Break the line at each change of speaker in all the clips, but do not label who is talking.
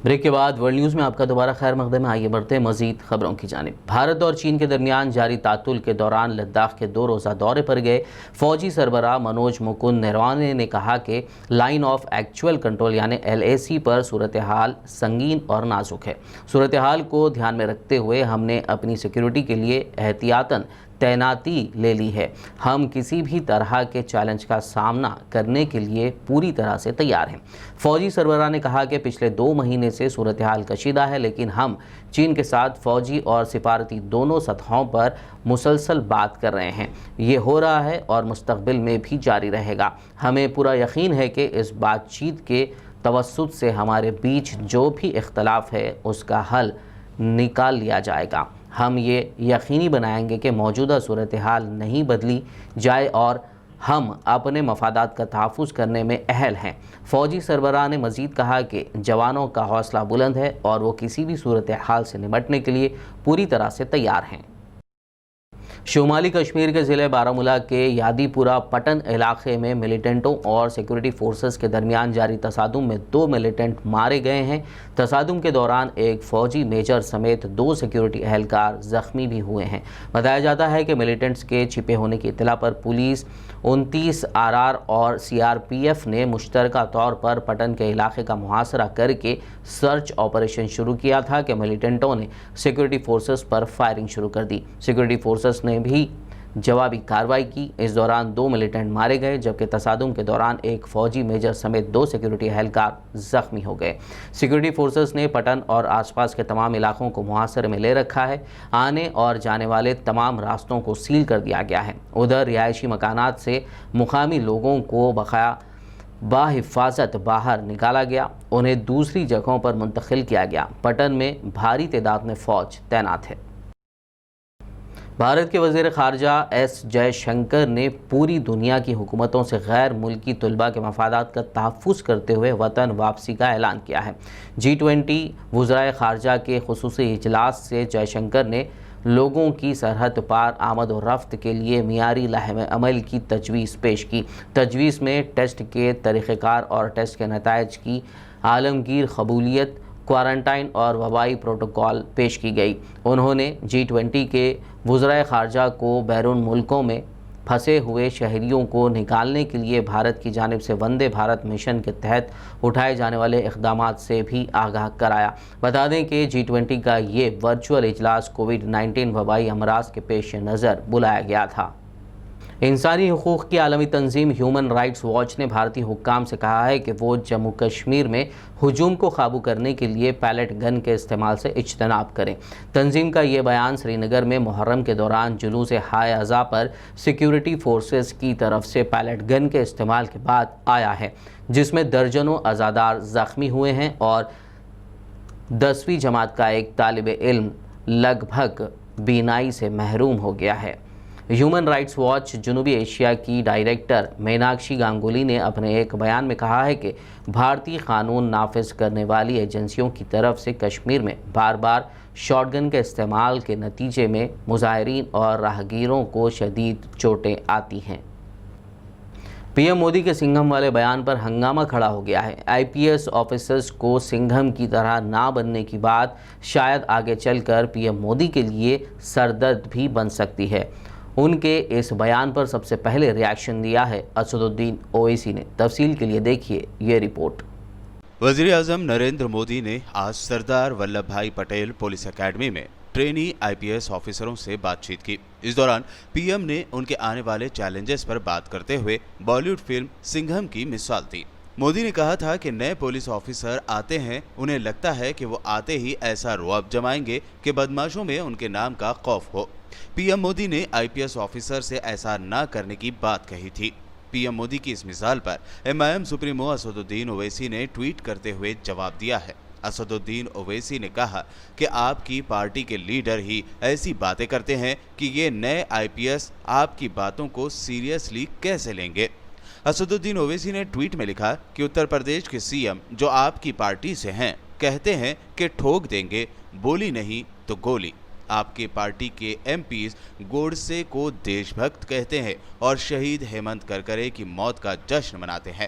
Break کے بعد world news میں آپ کا دوبارہ خیر مقدم ہے۔ آئیے بڑھتے ہیں مزید خبروں کی جانب۔ بھارت اور چین کے درمیان جاری تعطل کے دوران لداخ کے 2 روزہ دورے پر گئے فوجی سربراہ منوج مکند نروانے نے کہا کہ لائن آف ایکچوئل کنٹرول یعنی LAC پر صورتحال سنگین اور نازک ہے۔ صورتحال کو دھیان میں رکھتے ہوئے ہم نے اپنی سیکیورٹی کے لیے احتیاطاً تعیناتی لے لی ہے۔ ہم کسی بھی طرح کے چیلنج کا سامنا کرنے کے لیے پوری طرح سے تیار ہیں۔ فوجی سربراہ نے کہا کہ پچھلے 2 مہینے سے صورتحال کشیدہ ہے، لیکن ہم چین کے ساتھ فوجی اور سفارتی دونوں سطحوں پر مسلسل بات کر رہے ہیں۔ یہ ہو رہا ہے اور مستقبل میں بھی جاری رہے گا۔ ہمیں پورا یقین ہے کہ اس بات چیت کے توسط سے ہمارے بیچ جو بھی اختلاف ہے اس کا حل نکال لیا جائے گا۔ ہم یہ یقینی بنائیں گے کہ موجودہ صورتحال نہیں بدلی جائے اور ہم اپنے مفادات کا تحفظ کرنے میں اہل ہیں۔ فوجی سربراہ نے مزید کہا کہ جوانوں کا حوصلہ بلند ہے اور وہ کسی بھی صورتحال سے نمٹنے کے لیے پوری طرح سے تیار ہیں۔ شمالی کشمیر کے ضلع بارامولہ کے یادی پورہ پٹن علاقے میں ملیٹنٹوں اور سیکورٹی فورسز کے درمیان جاری تصادم میں 2 ملیٹنٹ مارے گئے ہیں۔ تصادم کے دوران ایک فوجی میجر سمیت 2 سیکورٹی اہلکار زخمی بھی ہوئے ہیں۔ بتایا جاتا ہے کہ ملیٹنٹس کے چھپے ہونے کی اطلاع پر پولیس 29 RR اور CRPF نے مشترکہ طور پر پٹن کے علاقے کا محاصرہ کر کے سرچ آپریشن شروع کیا تھا کہ ملیٹنٹوں نے سیکورٹی فورسز پر فائرنگ شروع کر دی۔ سیکورٹی فورسز نے بھی جوابی کارروائی کی۔ اس دوران 2 ملیٹنٹ مارے گئے جبکہ تصادم کے دوران ایک فوجی میجر سمیت 2 سیکورٹی اہلکار زخمی ہو گئے۔ سیکورٹی فورسز نے پٹن اور آس پاس کے تمام علاقوں کو محاصرے میں لے رکھا ہے۔ آنے اور جانے والے تمام راستوں کو سیل کر دیا گیا ہے۔ ادھر رہائشی مکانات سے مقامی لوگوں کو بحفاظت باہر نکالا گیا، انہیں دوسری جگہوں پر منتقل کیا گیا۔ پٹن میں بھاری تعداد میں فوج تعینات ہے۔ بھارت کے وزیر خارجہ ایس جے شنکر نے پوری دنیا کی حکومتوں سے غیر ملکی طلباء کے مفادات کا تحفظ کرتے ہوئے وطن واپسی کا اعلان کیا ہے۔ G20 وزرائے خارجہ کے خصوصی اجلاس سے جے شنکر نے لوگوں کی سرحد پار آمد و رفت کے لیے معیاری لاحم عمل کی تجویز پیش کی۔ تجویز میں ٹیسٹ کے طریقہ کار اور ٹیسٹ کے نتائج کی عالمگیر قبولیت، کوارنٹائن اور وبائی پروٹوکول پیش کی گئی۔ انہوں نے G20 کے وزرائے خارجہ کو بیرون ملکوں میں پھنسے ہوئے شہریوں کو نکالنے کے لیے بھارت کی جانب سے وندے بھارت مشن کے تحت اٹھائے جانے والے اقدامات سے بھی آگاہ کرایا۔ بتا دیں کہ G20 کا یہ ورچوئل اجلاس کووڈ-19 وبائی امراض کے پیش نظر بلایا گیا تھا۔ انسانی حقوق کی عالمی تنظیم ہیومن رائٹس واچ نے بھارتی حکام سے کہا ہے کہ وہ جموں کشمیر میں ہجوم کو قابو کرنے کے لیے پیلٹ گن کے استعمال سے اجتناب کریں۔ تنظیم کا یہ بیان سری نگر میں محرم کے دوران جلوس ہائے عزا پر سیکیورٹی فورسز کی طرف سے پیلٹ گن کے استعمال کے بعد آیا ہے، جس میں درجنوں عزادار زخمی ہوئے ہیں اور 10ویں جماعت کا ایک طالب علم لگ بھگ بینائی سے محروم ہو گیا ہے۔ ہیومن رائٹس واچ جنوبی ایشیا کی ڈائریکٹر میناکشی گانگولی نے اپنے ایک بیان میں کہا ہے کہ بھارتی قانون نافذ کرنے والی ایجنسیوں کی طرف سے کشمیر میں بار بار شاٹ گن کے استعمال کے نتیجے میں مظاہرین اور راہگیروں کو شدید چوٹیں آتی ہیں۔ PM مودی کے سنگھم والے بیان پر ہنگامہ کھڑا ہو گیا ہے۔ IPS آفیسرز کو سنگھم کی طرح نہ بننے کی بات شاید آگے چل کر PM مودی کے لیے سردرد بھی بن سکتی ہے۔ ان کے اس بیان پر سب سے پہلے ریاکشن دیا ہے اسد الدین اویسی نے۔ تفصیل کے لیے دیکھیے یہ رپورٹ۔
وزیر اعظم نریندر مودی نے آج سردار ولبھ بھائی پٹیل پولیس اکیڈمی میں ٹرینی IPS آفیسروں سے بات چیت کی۔ اس دوران PM نے ان کے آنے والے چیلنجز پر بات کرتے ہوئے بالی ووڈ فلم سنگھم کی مثال دی۔ مودی نے کہا تھا کہ نئے پولیس آفیسر آتے ہیں، انہیں لگتا ہے کہ وہ آتے ہی ایسا رعب جمائیں گے کہ بدماشوں میں ان کے نام کا خوف ہو۔ PM مودی نے IPS آفیسر سے ایسا نہ کرنے کی بات کہی تھی۔ PM مودی کی اس مثال پر MIM سپریمو اسد الدین اویسی نے ٹویٹ کرتے ہوئے جواب دیا ہے۔ اسد الدین اویسی نے کہا کہ آپ کی پارٹی کے لیڈر ہی ایسی باتیں کرتے ہیں کہ یہ نئے IPS آپ کی باتوں کو سیریسلی کیسے لیں گے۔ اسد الدین اویسی نے ٹویٹ میں لکھا کہ اتر پردیش کے CM جو آپ کی پارٹی سے ہیں کہتے ہیں کہ ٹھوک دیں گے، بولی نہیں تو گولی۔ آپ کی پارٹی کے MPs گوڈسے کو دیش بھکت کہتے ہیں اور شہید ہیمنت کرکرے کی موت کا جشن مناتے ہیں۔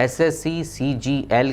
SSC CGL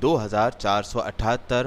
2478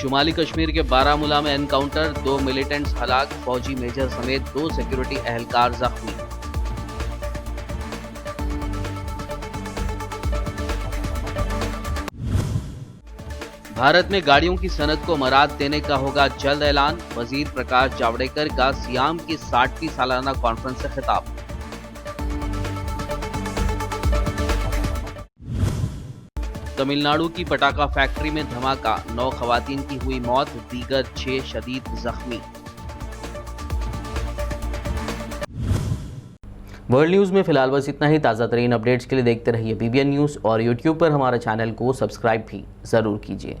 شمالی کشمیر کے بارامولہ میں انکاؤنٹر، 2 ملیٹنٹس ہلاک، فوجی میجر سمیت 2 سیکیورٹی اہلکار زخمی۔ بھارت میں گاڑیوں کی صنعت کو مراعات دینے کا ہوگا جلد اعلان، وزیر پرکاش جاوڈیکر کا سیام کی 60ویں سالانہ کانفرنس سے خطاب۔ تمل ناڈو کی پٹاخہ فیکٹری میں دھماکہ، 9 خواتین کی ہوئی موت، دیگر 6 شدید زخمی۔ ورلڈ نیوز میں فی الحال بس اتنا ہی۔ تازہ ترین اپڈیٹس کے لیے دیکھتے رہیے BBN نیوز اور YouTube پر ہمارے چینل کو سبسکرائب بھی ضرور کیجیے۔